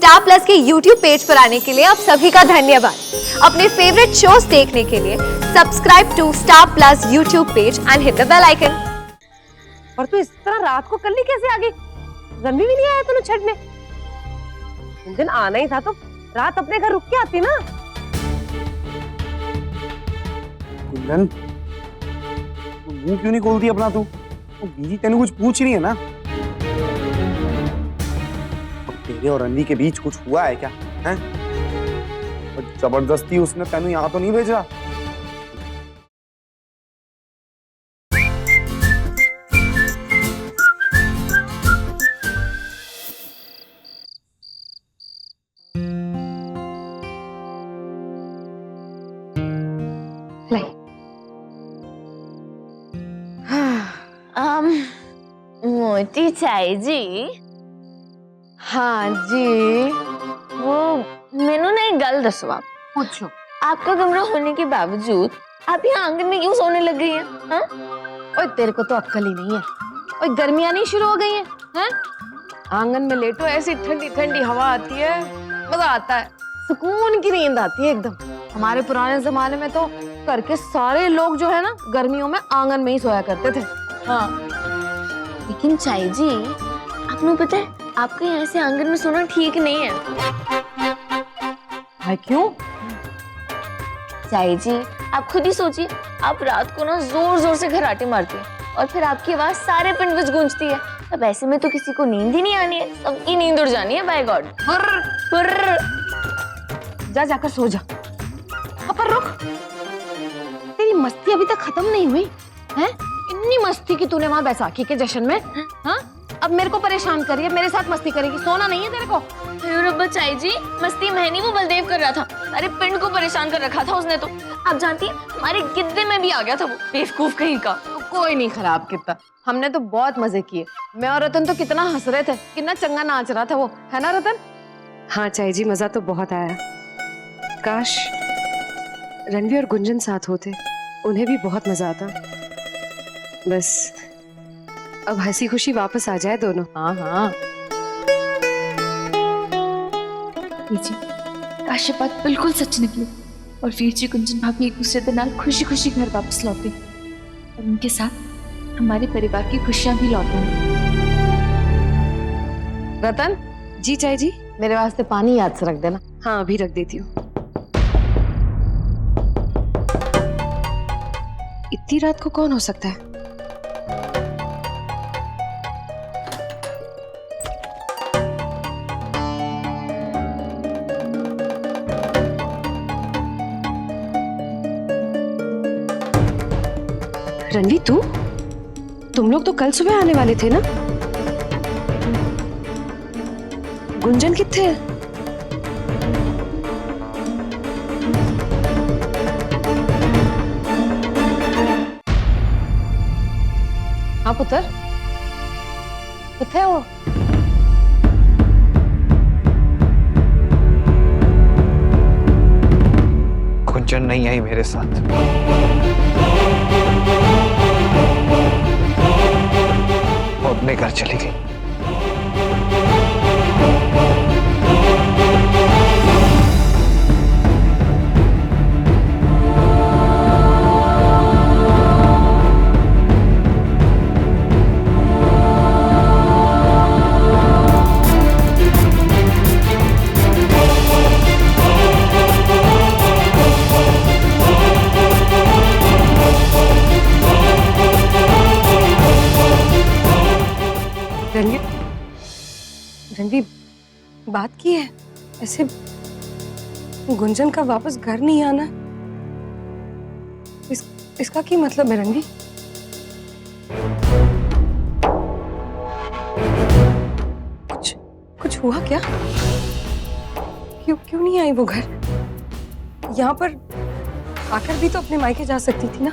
Star plus के YouTube page पर आने के लिए आप सभी का धन्यवाद। अपने फेवरेट शोज देखने के लिए subscribe to Star Plus YouTube page and hit the bell icon. और तू इस तरह रात को कल कैसे आ गई? रणवी भी नहीं आया तूने छठने? उस दिन आना ही था तो रात अपने घर रुक के आती ना। कुंदन, तू मुंह क्यों नहीं खोलती अपना? तू बीजी तेने कुछ पूछ रही है ना? तेरे और रणवी के बीच कुछ हुआ है क्या? हैं? और जबरदस्ती उसने तेनू यहाँ तो नहीं भेजा? मोटी चाय जी। हाँ जी। वो मैंने ना एक गल दसो, आप पूछो। आपका कमरा होने के बावजूद आप यहाँ आंगन में क्यों सोने लग गई हैं? हाँ? ओए तेरे को तो अक्ल ही नहीं है। ओए गर्मियां नहीं शुरू हो गई हैं? हैं? आंगन में लेटो, ऐसी ठंडी ठंडी हवा आती है, मजा आता है, सुकून की नींद आती है एकदम। हमारे पुराने जमाने में तो घर के सारे लोग जो है ना गर्मियों में आंगन में ही सोया करते थे। हाँ। लेकिन चाय जी, आपको पता है आपके यहाँ से आंगन में सोना ठीक नहीं है। है क्यों? चाय जी, आप खुद ही सोचिए, आप रात को ना जोर जोर से घराटे मारती हैं और फिर आपकी आवाज सारे पिंड में गूंजती है। अब ऐसे में तो किसी को नींद ही नहीं आनी है, सबकी नींद उड़ जानी है। By God. जा जाकर सो जा। पर रुक, तेरी मस्ती अभी तक खत्म नहीं हुई है? इतनी मस्ती की तूने वहां बैसाखी के जश्न में। हाँ? अब मेरे को परेशान करिए, मेरे साथ मस्ती करेगी। सोना नहीं है तेरे को? अरे रब्बा चाय जी, मस्ती मैंने वो बलदेव कर रहा था। अरे पिंड को परेशान कर रखा था उसने तो। आप जानती हैं हमारे गिद्दे में भी आ गया था वो बेवकूफ कहीं का। कोई नहीं खराब कितना, हमने तो बहुत मजे किए। मैं और रतन तो कितना हंस रहे थे, कितना चंगा नाच रहा था वो, है ना रतन? हाँ चाय जी, मजा तो बहुत आया। काश रणवी और गुंजन साथ होते, उन्हें भी बहुत मजा आता। बस अब हंसी खुशी वापस आ जाए दोनों। हाँ हाँ। जी, काश ये बात बिल्कुल सच निकली और वीर जी गुंजन भाभी एक दूसरे के नाल खुशी खुशी घर वापस लौटे और उनके साथ हमारे परिवार की खुशियां भी लौटे। रतन जी चाय जी। मेरे वास्ते पानी याद से रख देना। हाँ अभी रख देती हूँ। इतनी रात को कौन हो सकता है? रणवी, तुम लोग तो कल सुबह आने वाले थे ना? गुंजन कित्थे है? हाँ पुत्र, किथे हो? गुंजन नहीं आई मेरे साथ। वो अपने घर चली गई। रणवी, बात की है ऐसे? गुंजन का वापस घर नहीं आना, इसका क्या मतलब है रणवी? कुछ हुआ क्या? क्यों नहीं आई वो घर? यहाँ पर आकर भी तो अपने मायके जा सकती थी ना,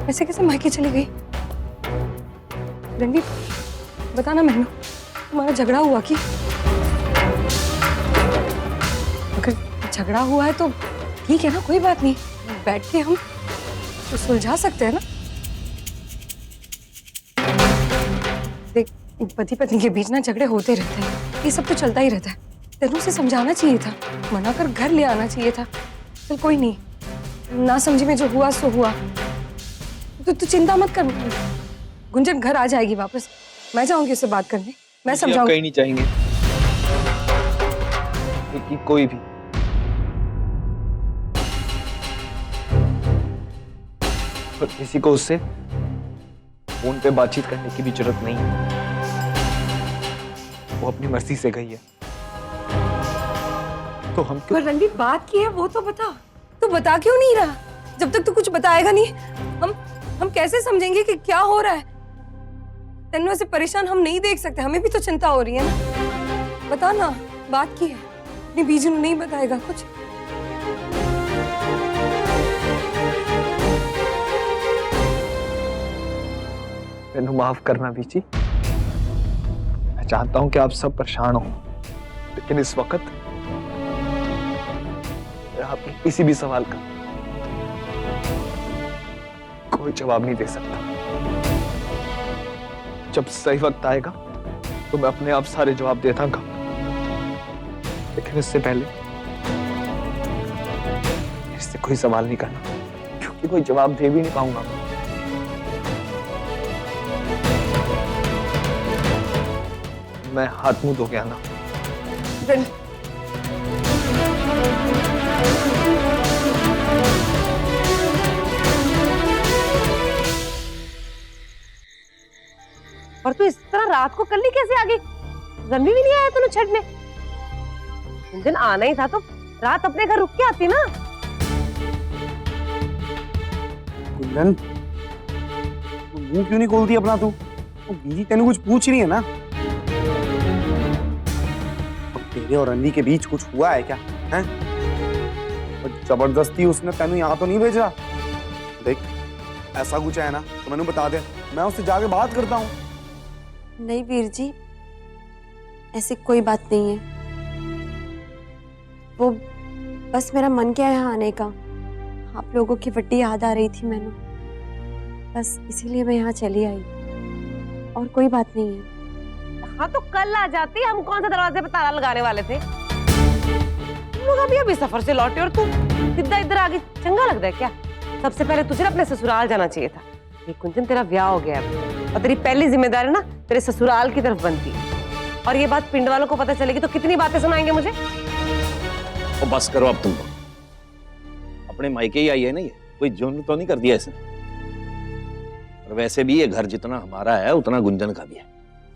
ऐसे कैसे मायके चली गई? रणवी बताना मैनू, तुम्हारा झगड़ा हुआ कि? अगर झगड़ा हुआ है तो ठीक है ना, कोई बात नहीं, बैठ के हम तो सुलझा सकते हैं ना। देख, पति पत्नी के बीच ना झगड़े होते रहते हैं, ये सब तो चलता ही रहता है। तेनू से समझाना चाहिए था, मना कर घर ले आना चाहिए था। चल कोई नहीं, ना समझी में जो हुआ सो हुआ। तू चिंता मत कर, गुंजन घर आ जाएगी वापस। मैं जाऊंगी उससे बात करने, मैं समझाऊंगी। कहीं नहीं चाहेंगे कि कोई भी और किसी को उससे फोन पे बातचीत करने की भी जरूरत नहीं है। वो अपनी मर्जी से गई है, तो हम क्यों? पर रणवीर बात की है वो तो बता। तू बता क्यों नहीं रहा? जब तक तू कुछ बताएगा नहीं, हम कैसे समझेंगे कि क्या हो रहा है? तेनू ऐसे परेशान हम नहीं देख सकते, हमें भी तो चिंता हो रही है ना। बता ना, बात की है। अपनी बीजू नहीं बताएगा कुछ? मैंने माफ करना बीची। मैं चाहता हूं कि आप सब परेशान हो, लेकिन इस वक्त मैं आपके किसी भी सवाल का कोई जवाब नहीं दे सकता। जब सही वक्त आएगा तो मैं अपने आप सारे जवाब दे दूंगा, लेकिन इससे पहले इससे कोई सवाल नहीं करना, क्योंकि कोई जवाब दे भी नहीं पाऊंगा। मैं हाथ मुंह धो के आना। और तू इस तरह रात को कल ही कैसे आ गई? रणवीर भी नहीं आया तेनू छड़ने? गुंजन आना ही था तो रात अपने घर रुक के आती ना। गुंजन, तू मुंह क्यों नहीं खोलती अपना? तू बीजी तेनू कुछ पूछ रही है ना? अब तेरे और रणवी के बीच कुछ हुआ है क्या? हैं? और जबरदस्ती उसने तेनू यहाँ तो नहीं भेजा? देख, ऐसा कुछ है ना तो मैंने बता दे, मैं उससे जाके बात करता हूँ। नहीं वीर जी, ऐसी कोई बात नहीं है। वो बस मेरा मन किया यहाँ आने का। आप लोगों की बड़ी याद आ रही थी मैंने, बस इसीलिए मैं यहाँ चली आई, और कोई बात नहीं है। हाँ तो कल आ जाती, हम कौन सा दरवाजे पे ताला लगाने वाले थे? तुम लोग अभी सफर से लौटे और तू सीधा इधर आ गई। चंगा लग रहा है क्या? सबसे पहले तुझे अपने ससुराल जाना चाहिए था। ये कुंजन, तेरा ब्याह हो गया है और तेरी पहली जिम्मेदारी ना तेरे ससुराल की तरफ बनती है। और ये बात पिंड वालों को पता चलेगी तो कितनी बातें सुनाएंगे मुझे। तो बस करो अब तुम तो। अपने मायके ही आई है ना, ये कोई जुर्म तो नहीं कर दिया इसने। और वैसे भी ये घर जितना हमारा है उतना गुंजन का भी है।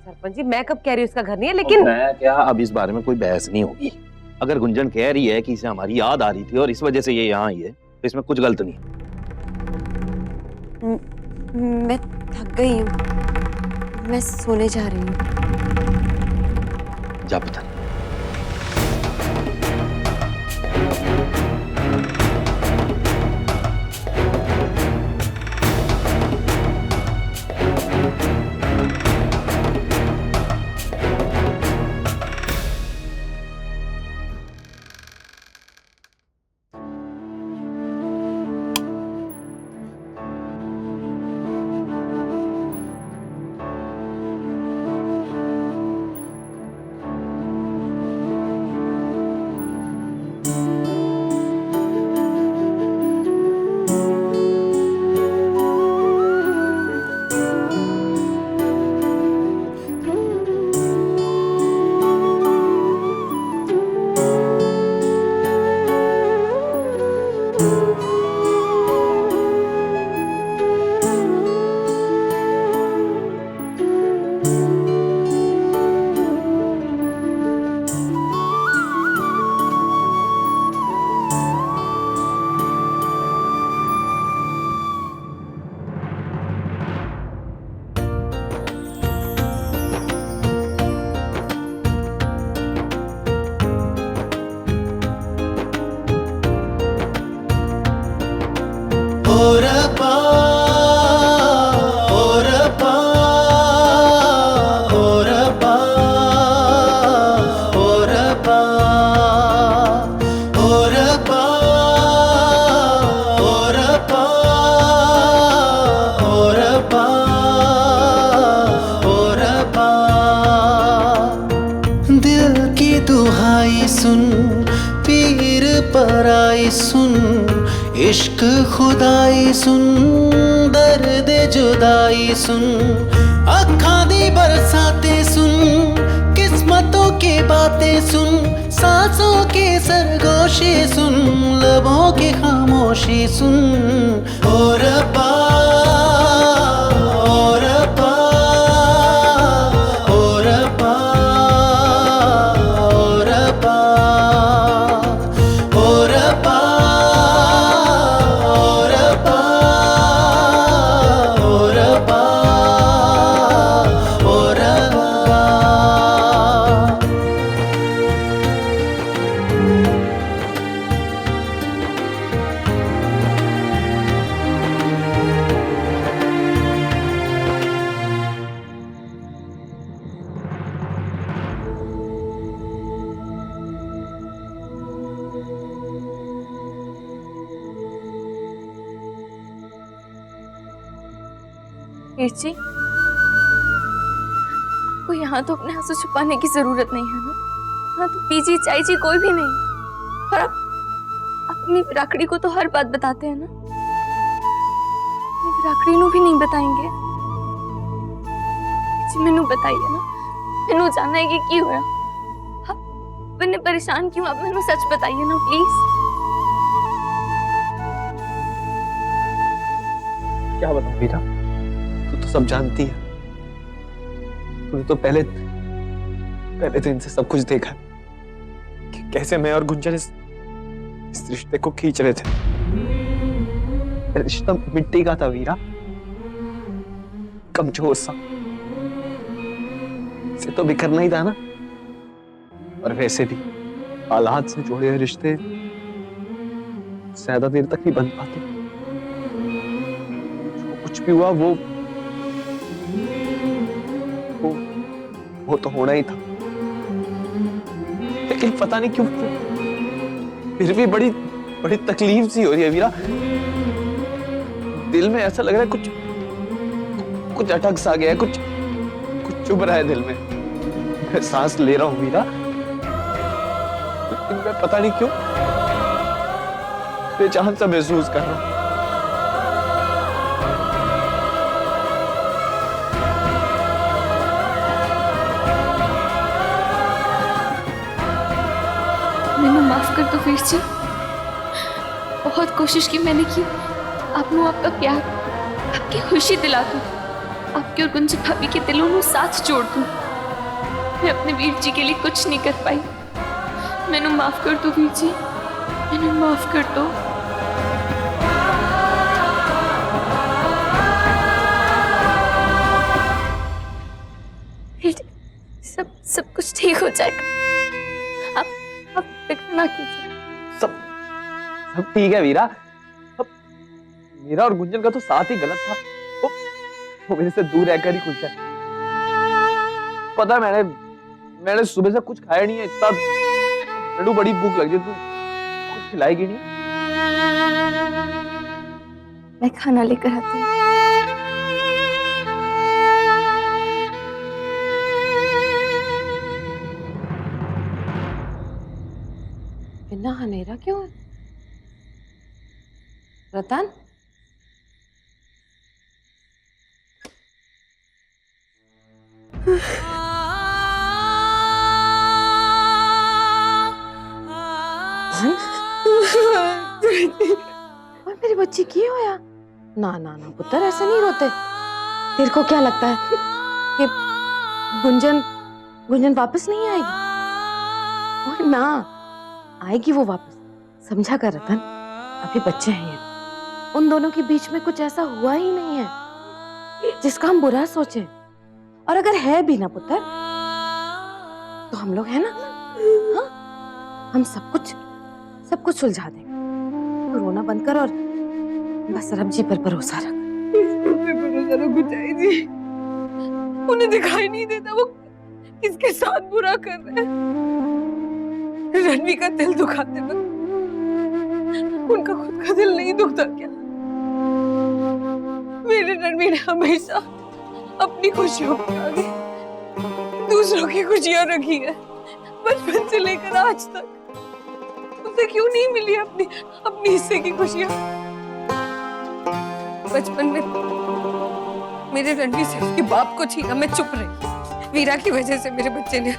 सरपंच जी, मैं कब कह रही हूँ इसका घर नहीं है, लेकिन मैं क्या, अब इस बारे में कोई बहस नहीं होगी। अगर गुंजन कह रही है कि इसे हमारी याद आ रही थी और इस वजह से ये यहाँ आई है, तो इसमें कुछ गलत नहीं। मैं थक गई हूँ, मैं सोने जा रही हूँ। जा पता। सुन, पीर पराई सुन, इश्क खुदाई सुन, दर्द जुदाई सुन, अखा दी बरसाते सुन, किस्मतों की बातें सुन, सांसों की सरगोशी सुन, लबों की खामोशी सुन। ओ रब्बा, ओ रब्बा, ओ रब्बा, ओ रब्बा, ओ रब्बा, ओ रब्बा, ओ रब्बा, ओ रब्बा। वीर जी, आपको यहाँ तो अपने आंसू छुपाने की जरूरत नहीं है ना। यहाँ तो पीजी चाई जी कोई भी नहीं, और आप अपनी विराकड़ी को तो हर बात बताते हैं ना। अपनी विराकड़ी नू भी नहीं बताएंगे? जी मैनू बताइए ना, मैनू जानना है कि की होया। आप मैंने परेशान क्यों? आप मैनू सच बताइए ना प्लीज। क्या बताऊं वीरा, तू तो सब जानती है। तूने तो पहले तो इनसे सब कुछ देखा है कि कैसे मैं और गुंजन इस रिश्ते को खींच रहे थे। रिश्ता मिट्टी का था वीरा, कमजोर सा, इसे तो बिखरना ही था ना। और वैसे भी हालात से जुड़े हुए रिश्ते ज्यादा देर तक नहीं बन पाते। जो कुछ भी हुआ वो तो होना ही था, लेकिन पता नहीं क्यों फिर भी बड़ी तकलीफ सी हो रही है वीरा। दिल में ऐसा लग रहा है कुछ अटक सा गया है, कुछ चुभ रहा है दिल में। मैं सांस ले रहा हूं वीरा, लेकिन मैं पता नहीं क्यों बेचैन सा महसूस कर रहा हूं। मैंने माफ कर दो वीर जी। बहुत कोशिश की मैंने कि आपको आपका प्यार, आपकी खुशी दिला दूं, आपके और गुंजन भाभी के दिलों में साथ जोड़ दूं। मैं अपने वीर जी के लिए कुछ नहीं कर पाई। मैंने माफ कर दो वीर जी, मैंने माफ कर दो। वीर जी, सब कुछ ठीक हो जाएगा। आप फिक्र ना कीजिए। सब ठीक है वीरा। अब मेरा और गुंजन का तो साथ ही गलत था। वो मेरे से दूर रहकर ही खुश है। पता है मैंने सुबह से कुछ खाया नहीं है। इतना लड्डू, बड़ी भूख लग रही है। तू कुछ खिलाएगी नहीं? मैं खाना लेकर आती हूँ। इतना हनेरा क्यों है? रतन, और मेरी बच्ची की होया? ना ना ना पुत्र, ऐसे नहीं रोते। तेरे को क्या लगता है कि गुंजन वापस नहीं आएगी? और ना आएगी वो वापस। समझा कर रतन, अभी बच्चे हैं ये। उन दोनों के बीच में कुछ ऐसा हुआ ही नहीं है जिसका हम बुरा सोचें। और अगर है भी ना पुत्र, तो हम लोग हैं ना। हाँ, हम सब कुछ सुलझा देंगे। तो रोना बंद कर और बस रब जी पर भरोसा रख। जी, उन्हें दिखाई नहीं देता वो किसके साथ बुरा कर रहे हैं। रणवी का दिल दुखाते वक्त उनका खुद का दिल नहीं दुखता क्या? मेरे रणवी ने हमेशा अपनी खुशियों के आगे दूसरों की खुशियां रखी है। बचपन से लेकर आज तक उसे क्यों नहीं मिली अपनी अपनी हिस्से की खुशियां? बचपन में मेरे रणवीर से उसके बाप को छीना, मैं चुप रही। वीरा की वजह से मेरे बच्चे ने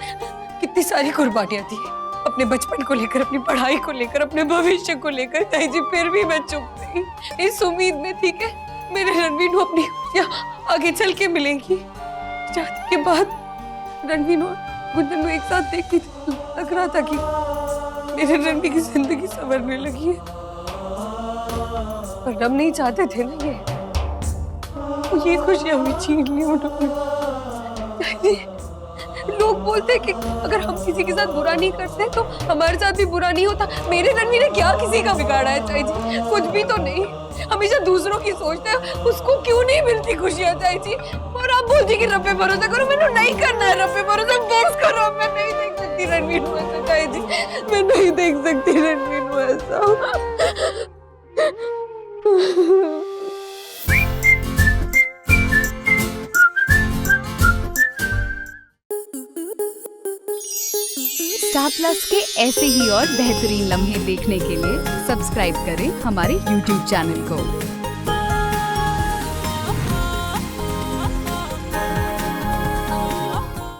कितनी सारी कुर्बानियां दी, अपने बचपन को लेकर, अपनी पढ़ाई को लेकर, अपने भविष्य को लेकर। ताई जी फिर भी मैं चुप रही, इस उम्मीद में थी कि मेरे रणवीर को अपनी खुशियां आगे चल के मिलेंगी। शादी के बाद रणवीर और गुंजन को एक साथ देखती थी, लग रहा था कि मेरे रणवीर की जिंदगी संवरने लगी है। पर हम नहीं चाहते थे ना ये खुशियां भी छीन ली उन्होंने। लोग बोलते कि अगर हम किसी के साथ बुरा नहीं करते तो हमारे साथ भी बुरा नहीं होता। मेरे रणवीर ने क्या किसी का बिगाड़ा है चाची जी? कुछ भी तो नहीं। हमेशा दूसरों की सोचते हैं, उसको क्यों नहीं मिलती खुशियां चाची जी? और आप बोलती कि रब पे भरोसा करो, मैंने नहीं करना है रब पे भरोसा, बस करो। मैं नहीं देख सकती रणवीर को ऐसा चाची जी, मैं नहीं देख सकती रणवीर को ऐसा। स्टार प्लस के ऐसे ही और बेहतरीन लम्हे देखने के लिए सब्सक्राइब करें हमारे YouTube चैनल को।